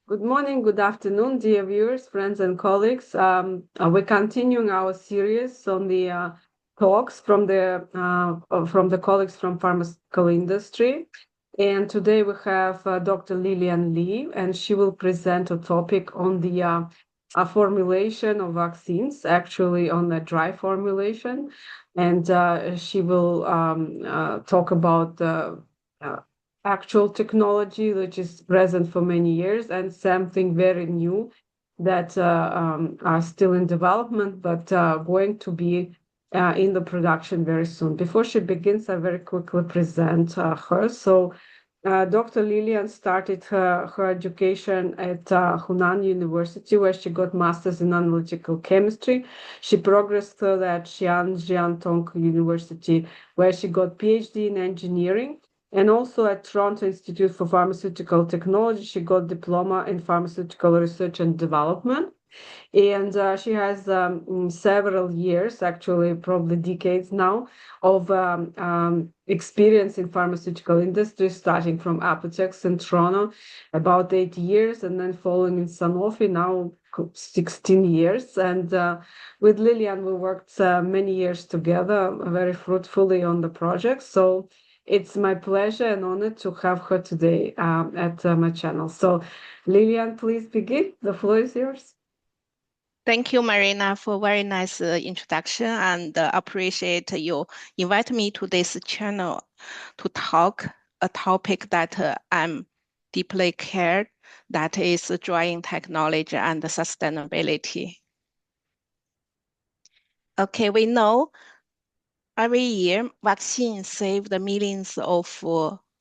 Good morning, good afternoon, dear viewers, friends, and colleagues. We're continuing our series on the talks from the colleagues from pharmaceutical industry. And today we have Dr. Lillian Li, and she will present a topic on the formulation of vaccines, actually on the dry formulation. And she will talk about uh, actual technology which is present for many years and something very new that are still in development but going to be in the production very soon. Before she begins, I very quickly present her. So Dr. Lillian started her education at Hunan University, where she got master's in analytical chemistry. She progressed further at Jiantong University, where she got PhD in engineering. And also at Toronto Institute for Pharmaceutical Technology, she got diploma in pharmaceutical research and development. And she has several years, actually, probably decades now, of experience in pharmaceutical industry, starting from Apotex in Toronto, about 8 years, and then following in Sanofi, now 16 years. And with Lillian, we worked many years together, very fruitfully on the project. So it's my pleasure and honor to have her today at my channel. So Lillian, please begin. The floor is yours. Thank you, Marina, for very nice introduction, and appreciate you invite me to this channel to talk a topic that I'm deeply cared, that is drying technology and sustainability. Okay, we know every year vaccines save the millions of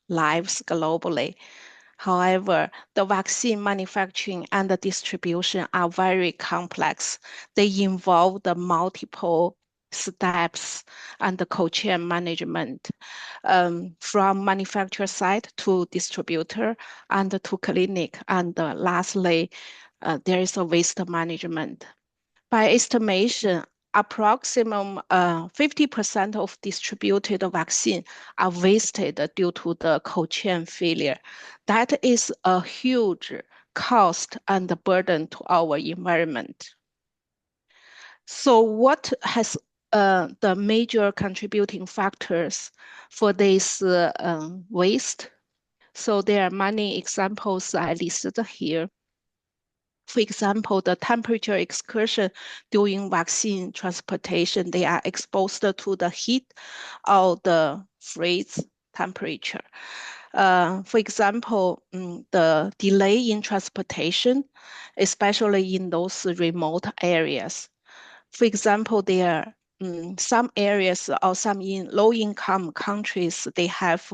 lives globally. However, the vaccine manufacturing and the distribution are very complex. They involve the multiple steps and the cold chain management, from manufacturer side to distributor and to clinic. And lastly, there is a waste management. By estimation, approximately 50% of distributed vaccine are wasted due to the cold chain failure. That is a huge cost and burden to our environment. So what has the major contributing factors for this waste? So there are many examples I listed here. For example, the temperature excursion during vaccine transportation, they are exposed to the heat or the freeze temperature. For example, the delay in transportation, especially in those remote areas. For example, there are some areas or some in low-income countries, they have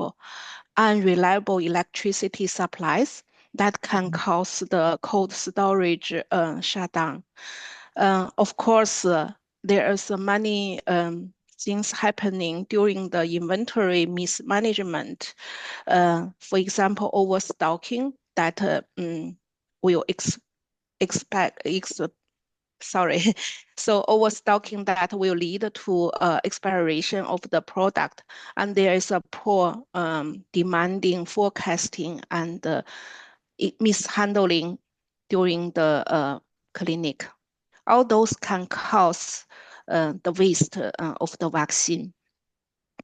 unreliable electricity supplies that can cause the cold storage shutdown. Of course, there is many things happening during the inventory mismanagement. For example, overstocking that will expect sorry. So overstocking that will lead to expiration of the product, and there is a poor demanding forecasting and mishandling during the clinic. All those can cause the waste of the vaccine.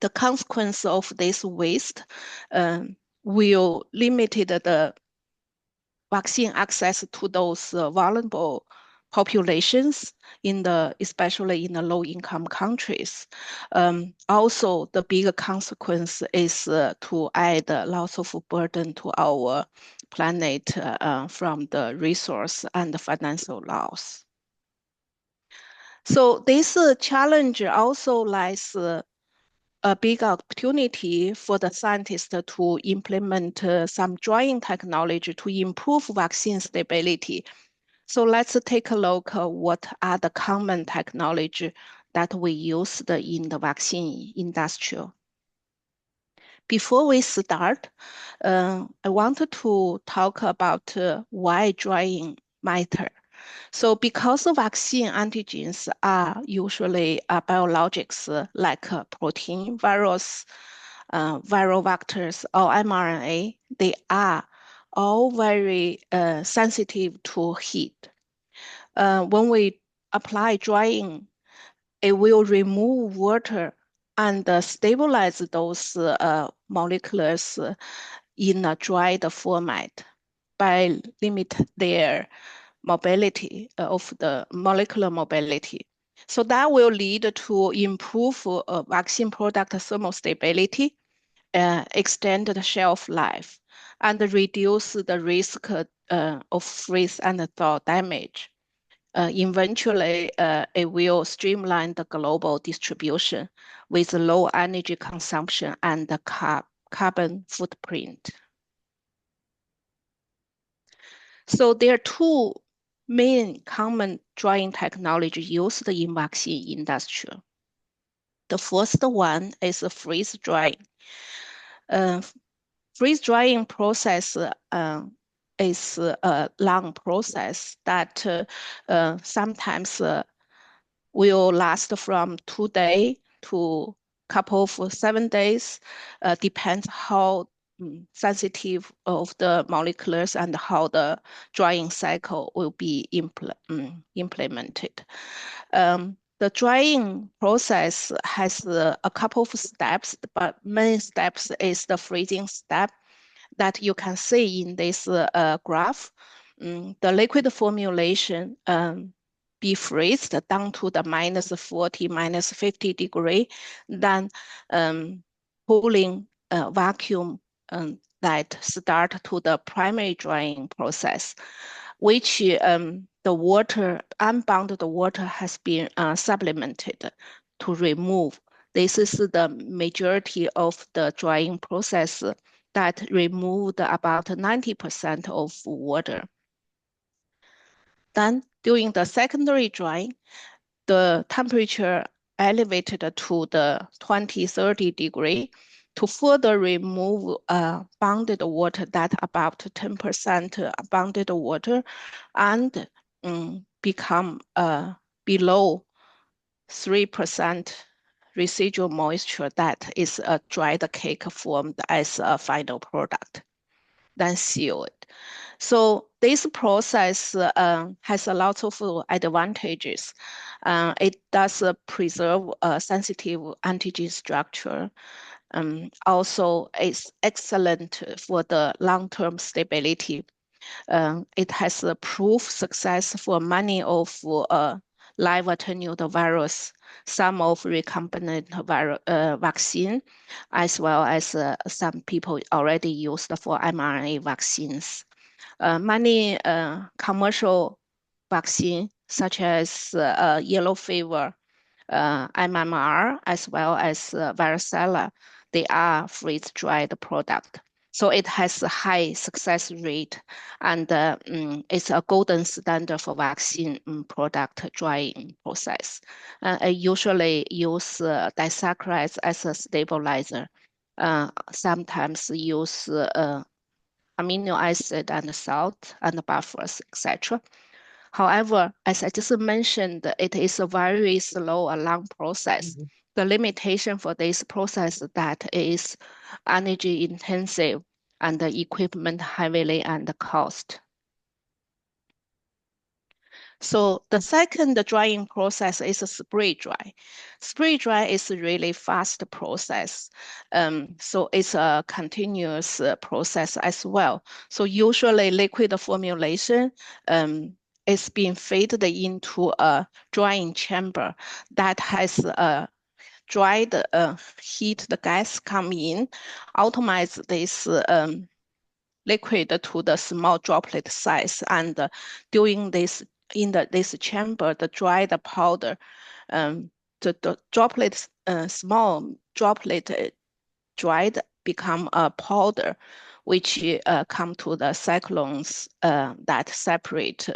The consequence of this waste will limit the vaccine access to those vulnerable populations especially in the low-income countries. Also, the bigger consequence is to add lots of burden to our planet from the resource and the financial loss. So this challenge also lies a big opportunity for the scientists to implement some drying technology to improve vaccine stability. So let's take a look at what are the common technology that we use in the vaccine industry. Before we start, I wanted to talk about why drying matter. So because the vaccine antigens are usually biologics like protein, virus, viral vectors, or mRNA, they are all very sensitive to heat. When we apply drying, it will remove water and stabilize those molecules in a dried format by limit their mobility of the molecular mobility. So that will lead to improve vaccine product thermostability, extend the shelf life, and reduce the risk of freeze and thaw damage. Eventually, it will streamline the global distribution with low energy consumption and the carbon footprint. So there are two main common drying technology used in vaccine industry. The first one is freeze drying. Freeze drying process is a long process that sometimes will last from 2 days to couple of 7 days, depends how sensitive of the molecules and how the drying cycle will be implemented. The drying process has a couple of steps, but main steps is the freezing step that you can see in this graph. The liquid formulation be freezed down to the -40, -50 degree, then cooling vacuum that start to the primary drying process, which the water, unbounded water has been supplemented to remove. This is the majority of the drying process that removed about 90% of water. Then during the secondary drying, the temperature elevated to the 20-30 degree to further remove bounded water, that about 10% bounded water, and become below 3% residual moisture that is a dried cake formed as a final product, then seal it. So this process has a lot of advantages. It does preserve a sensitive antigen structure. Also, it's excellent for the long-term stability. It has a proof success for many of live attenuated virus, some of recombinant vaccine, as well as some people already used for mRNA vaccines. Many commercial vaccine, such as yellow fever, MMR, as well as varicella, they are freeze-dried product. So it has a high success rate, and it's a golden standard for vaccine product drying process. I usually use disaccharides as a stabilizer. Sometimes use amino acid and salt and buffers, etc. However, as I just mentioned, it is a very slow and long process. The limitation for this process that is energy intensive and the equipment heavily and the cost. So the second drying process is a spray dry. Spray dry is a really fast process. So it's a continuous process as well. So usually liquid formulation is being fed into a drying chamber that has dried heat, the gas come in, automate this liquid to the small droplet size, and during this this chamber, the dried powder, the droplets, small droplet dried become a powder, which come to the cyclones that separate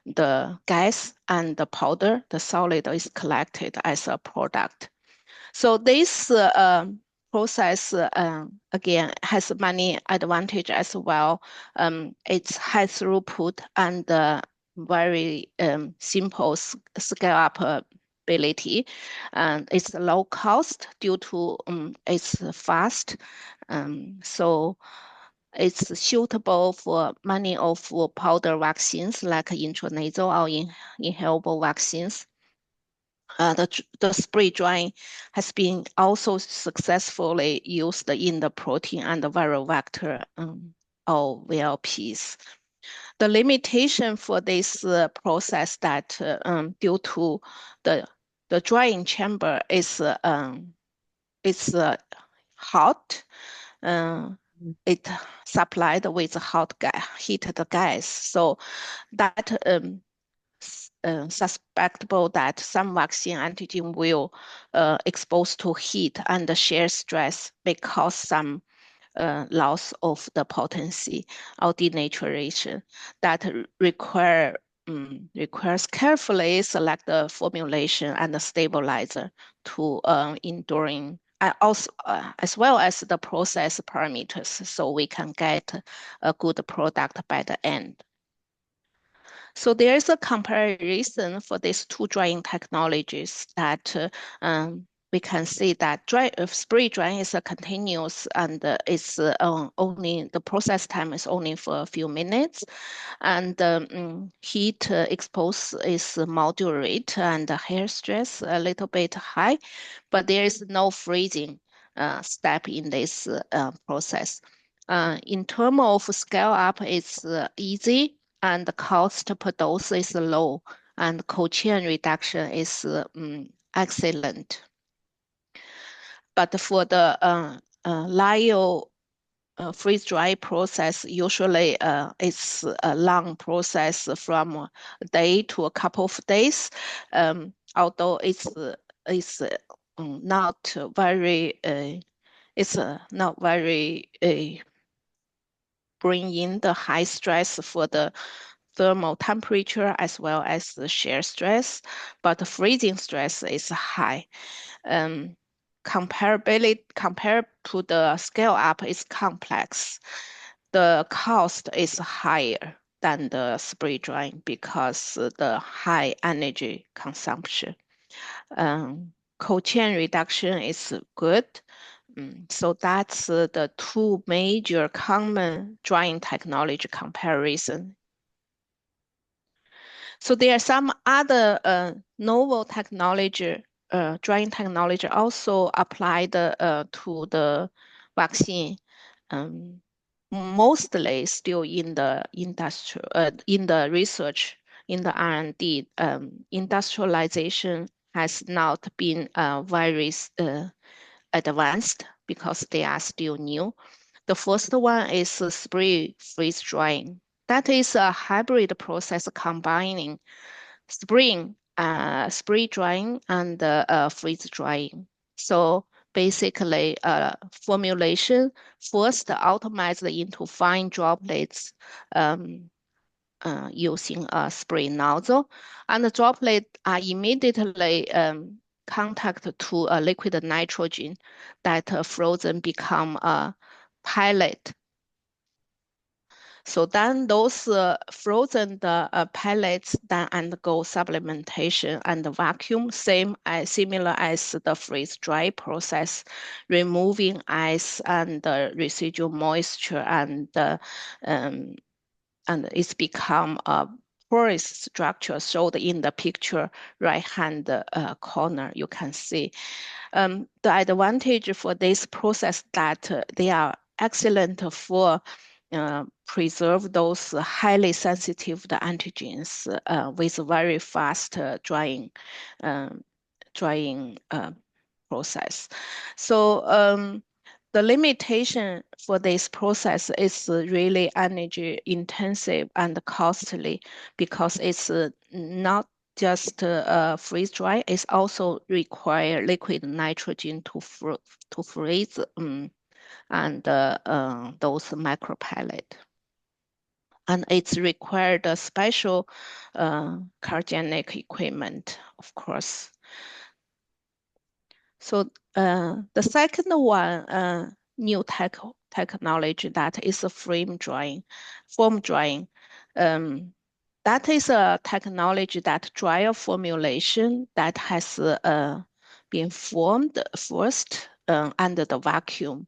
the gas and the powder. The solid is collected as a product. So this process, again, has many advantages as well. It's high throughput and very simple scale-up ability. And it's low cost due to it's fast. So It's suitable for many of powder vaccines like intranasal or inhalable vaccines. The spray drying has been also successfully used in the protein and the viral vector or VLPs. The limitation for this process that due to the drying chamber is it's hot. It supplied with hot gas, heated gas, so that suspectable that some vaccine antigen will expose to heat and the shear stress may cause some loss of the potency or denaturation that requires carefully select the formulation and the stabilizer to enduring also as well as the process parameters, so we can get a good product by the end. So there is a comparison for these two drying technologies that we can see that spray drying is a continuous and it's only the process time is only for a few minutes, and heat expose is moderate and the hair stress a little bit high, but there is no freezing step in this process. In terms of scale up, it's easy and the cost per dose is low and cold chain reduction is excellent. But for the lyo freeze dry process, usually it's a long process from a day to a couple of days, although it's not very not very bring in the high stress for the thermal temperature as well as the shear stress, but the freezing stress is high. Compared to the scale up is complex. The cost is higher than the spray drying because the high energy consumption. Cold chain reduction is good. So that's the two major common drying technology comparison. So there are some other novel technology, drying technology also applied to the vaccine, mostly still in the in the research, in the R&D. Industrialization has not been very advanced because they are still new. The first one is spray freeze drying. That is a hybrid process combining spray drying and freeze drying. So basically, formulation first atomized into fine droplets using a spray nozzle, and the droplets are immediately contact to a liquid nitrogen that frozen become a pellet. So then those frozen pellets then undergo supplementation and vacuum, similar as the freeze dry process, removing ice and residual moisture and it's become a porous structure showed in the picture right hand corner. You can see the advantage for this process that they are excellent for preserve those highly sensitive the antigens with very fast drying process. So the limitation for this process is really energy intensive and costly because it's not just freeze dry, it also require liquid nitrogen to freeze and those micro pellet. And it's required a special cryogenic equipment, of course. So the second one, new technology that is a foam drying. That is a technology that dry a formulation that has been formed first under the vacuum.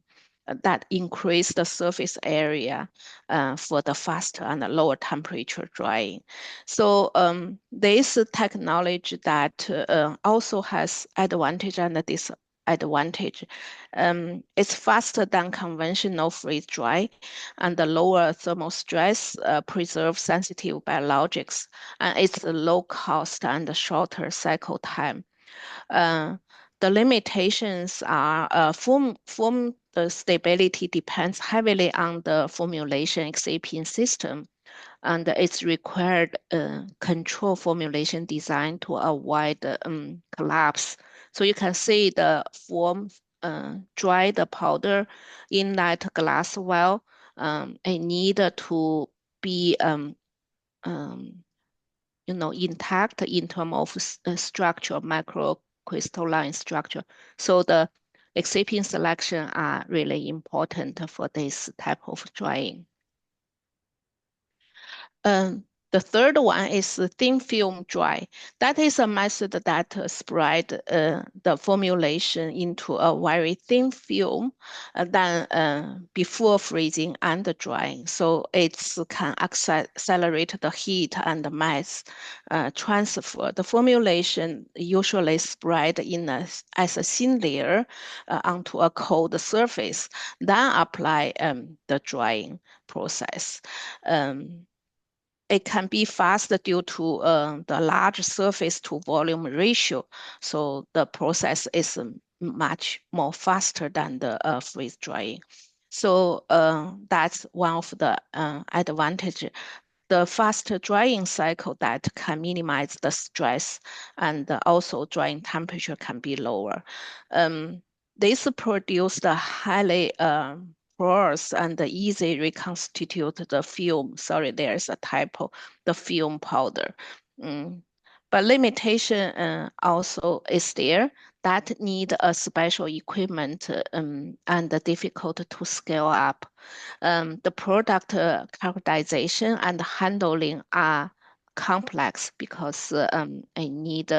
that increase the surface area for the faster and lower temperature drying. So this technology that also has advantage and disadvantage. It's faster than conventional freeze dry, and the lower thermal stress preserves sensitive biologics, and it's low cost and shorter cycle time. The limitations are foam the stability depends heavily on the formulation excipients system, and it's required control formulation design to avoid collapse. So you can see the foam dry the powder in that glass well. It need to be intact in terms of structure, microcrystalline structure. So the excipient selection are really important for this type of drying. The third one is thin film dry. That is a method that spread the formulation into a very thin film than before freezing and drying. So it can accelerate the heat and mass transfer. The formulation usually spread as a thin layer onto a cold surface, then apply the drying process. It can be fast due to the large surface to volume ratio. So the process is much more faster than the freeze drying. So that's one of the advantage. The faster drying cycle that can minimize the stress, and also drying temperature can be lower. This produced a highly porous and easy reconstitute the film. Sorry, there's a typo, the film powder. But limitation also is there that need a special equipment and difficult to scale up. The product characterization and handling are complex because I need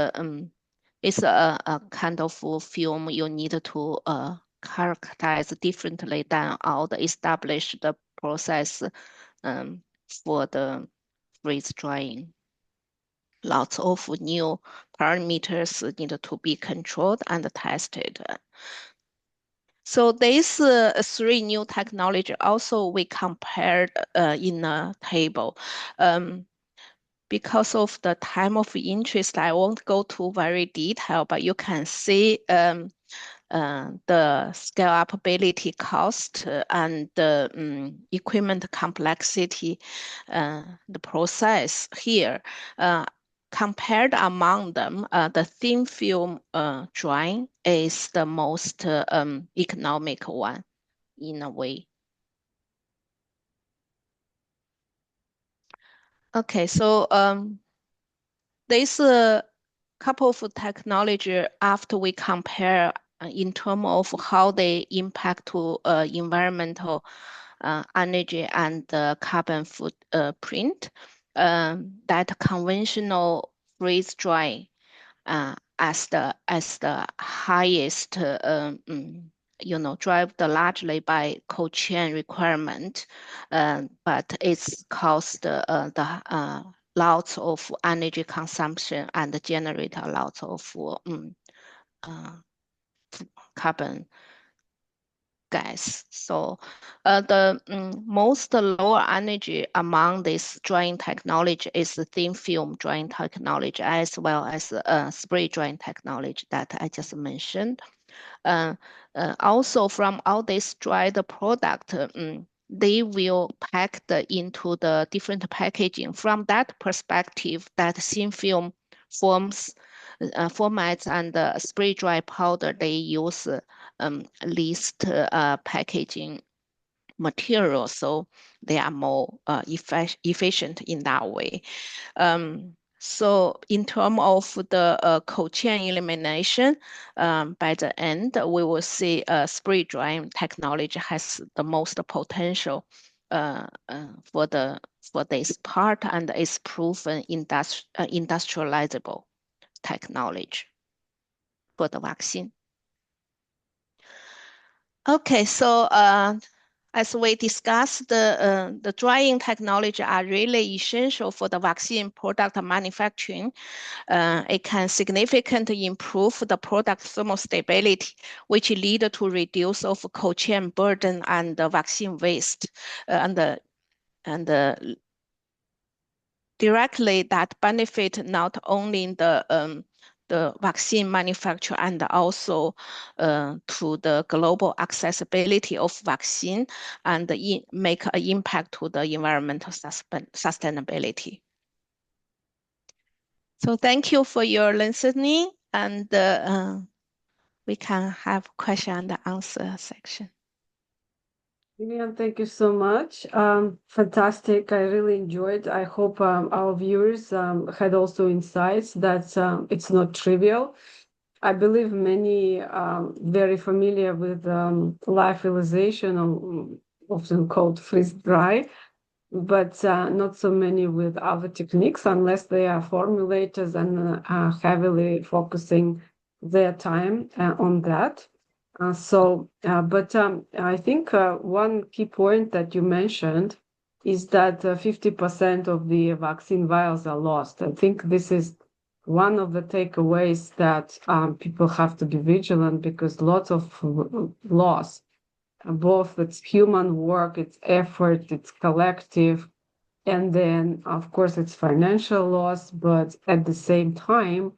it's a kind of film you need to characterize differently than all the established process for the freeze drying. Lots of new parameters need to be controlled and tested. So these three new technology also we compared in a table. Because of the time of interest, I won't go to very detail, but you can see the scalability cost and the equipment complexity, the process here. Compared among them, the thin film drying is the most economic one in a way. Okay, so there's a couple of technology after we compare in terms of how they impact to environmental energy and carbon footprint. That conventional freeze drying as the highest, drive largely by cold chain requirement, but it's caused the lots of energy consumption and generate a lot of uh, carbon gas. So the most lower energy among this drying technology is the thin film drying technology, as well as spray drying technology that I just mentioned. Also from all this dried product, they will pack into the different packaging. From that perspective, that thin film formats and spray dry powder, they use least packaging material, so they are more efficient in that way. So in terms of the cold chain elimination, by the end, we will see spray drying technology has the most potential for this part, and is proven industrializable technology for the vaccine. Okay, so as we discussed, the drying technology are really essential for the vaccine product manufacturing. It can significantly improve the product thermostability, which lead to reduce of cold chain burden and the vaccine waste, and directly that benefit not only the vaccine manufacturer and also to the global accessibility of vaccine and make an impact to the environmental sustainability. So thank you for your listening, and we can have question and answer section. Lillian, thank you so much. Fantastic. I really enjoyed. I hope our viewers had also insights that it's not trivial. I believe many very familiar with lyophilization, often called freeze dry, but not so many with other techniques unless they are formulators and are heavily focusing their time on that. But I think one key point that you mentioned is that 50% of the vaccine vials are lost. I think this is one of the takeaways that people have to be vigilant because lots of loss, both it's human work, it's effort, it's collective, and then of course it's financial loss, but at the same time,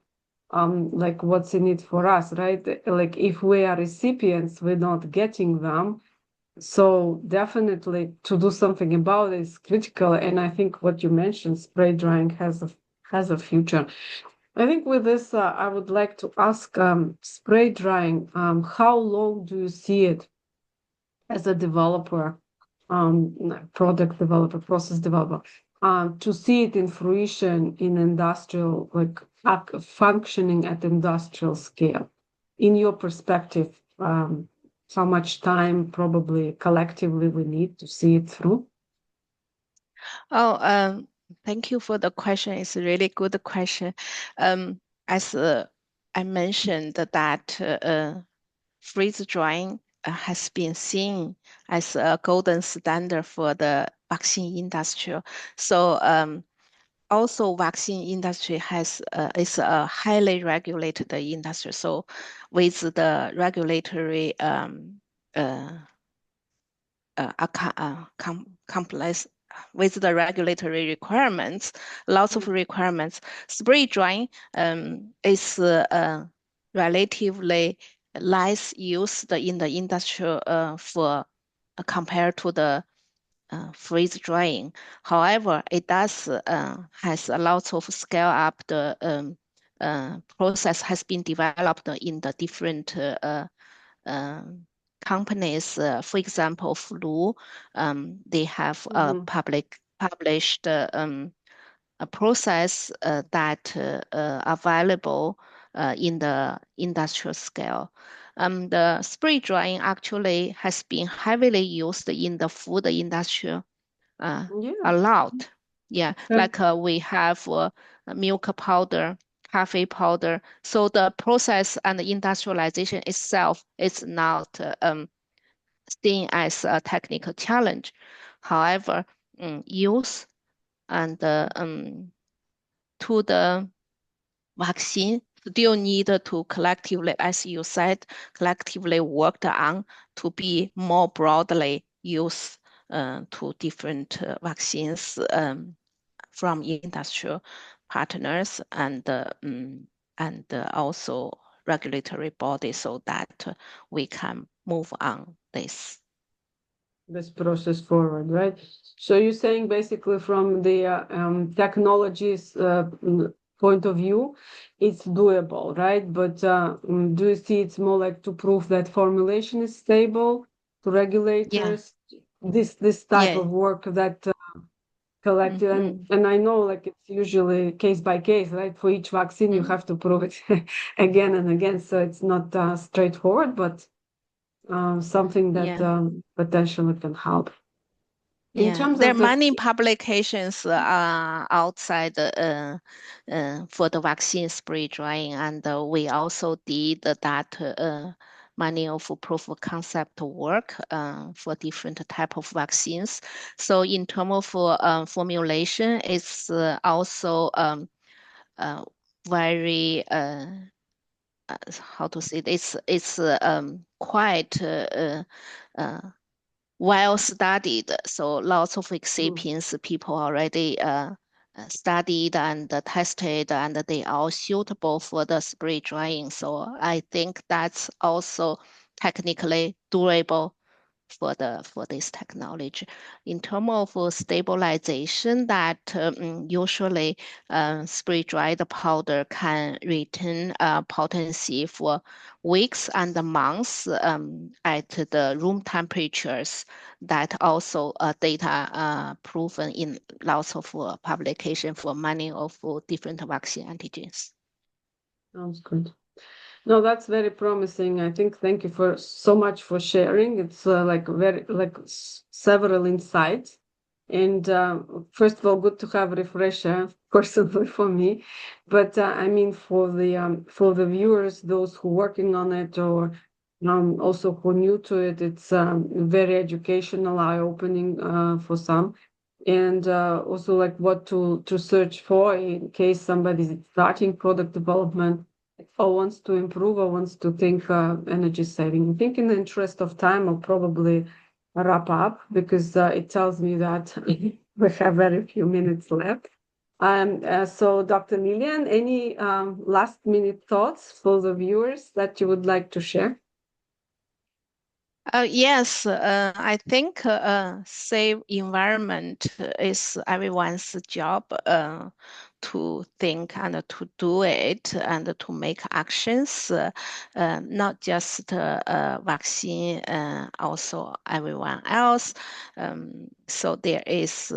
like what's in it for us, right? Like if we are recipients, we're not getting them. So definitely to do something about it is critical. And I think what you mentioned, spray drying has a future. I think with this, I would like to ask spray drying, how long do you see it as a developer, product developer, process developer, to see it in fruition in industrial, like functioning at industrial scale? In your perspective, how much time probably collectively we need to see it through? Oh, thank you for the question. It's a really good question. As I mentioned that freeze drying has been seen as a golden standard for the vaccine industry. So also vaccine industry is a highly regulated industry. So with the regulatory complex with the regulatory requirements, lots of requirements. Spray drying is relatively less used in the industry for compared to the freeze drying. However, it does has a lot of scale up. The process has been developed in the different um, companies. For example, flu, they have published a process that available in the industrial scale. The spray drying actually has been heavily used in the food industry Yeah. a lot. Yeah, Okay. like we have milk powder, coffee powder. So the process and the industrialization itself is not seen as a technical challenge. However, use and to the vaccine still need to collectively, as you said, collectively worked on to be more broadly used to different vaccines from industrial partners and also regulatory bodies so that we can move on This process forward, right? So you're saying basically from the technologies point of view, it's doable, right? But do you see it's more like to prove that formulation is stable to Yeah, regulators, this type yeah. of work that collected, Mhm. and I know like it's usually case by case, right? For each vaccine, you Mm. have to prove it again and again, so it's not straightforward, but something that Yeah. potentially can help. In Yeah, terms there are of the many publications outside for the vaccine spray drying, and we also did that many of proof of concept work for different type of vaccines. So in terms of formulation, it's also very how to say it? It's quite well studied. So lots of excipients people already studied and tested, and they are suitable for the spray drying. So I think that's also technically durable for this technology. In terms of stabilization, that usually spray dried powder can retain potency for weeks and months at the room temperatures. That also data proven in lots of publication for many of different vaccine antigens. Sounds good. No, that's very promising. I think thank you for so much for sharing. It's like very like several insights. And first of all, good to have a refresher personally for me. But I mean for the viewers, those who working on it or also who new to it, it's very educational, eye-opening for some. And also like what to search for in case somebody's starting product development or wants to improve or wants to think energy saving. I think in the interest of time, I'll probably wrap up because it tells me that we have very few minutes left. So Dr. Lillian, any last minute thoughts for the viewers that you would like to share? Yes, I think safe environment is everyone's job to think and to do it and to make actions, not just vaccine, also everyone else. So there is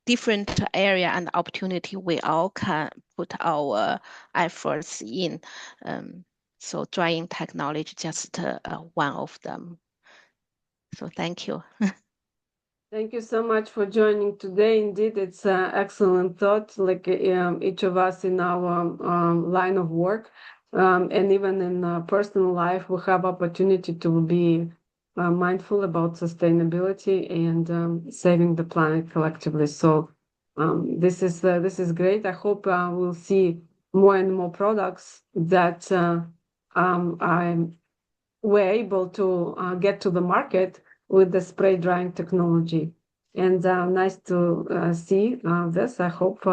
different area and opportunity we all can put our efforts in. So drying technology just one of them. So thank you. Thank you so much for joining today. Indeed, it's an excellent thought, like each of us in our line of work, and even in personal life, we have opportunity to be mindful about sustainability and saving the planet collectively. So this is great. I hope we'll see more and more products that we're able to get to the market with the spray drying technology. And nice to see this. I hope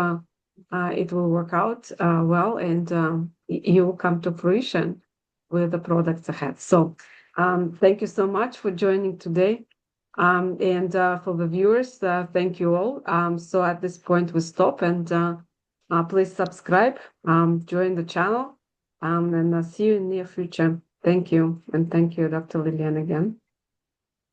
it will work out well and you will come to fruition with the products ahead. So thank you so much for joining today. And for the viewers, thank you all. So at this point, we stop and please subscribe, join the channel, and see you in the near future. Thank you. And thank you, Dr. Lillian, again.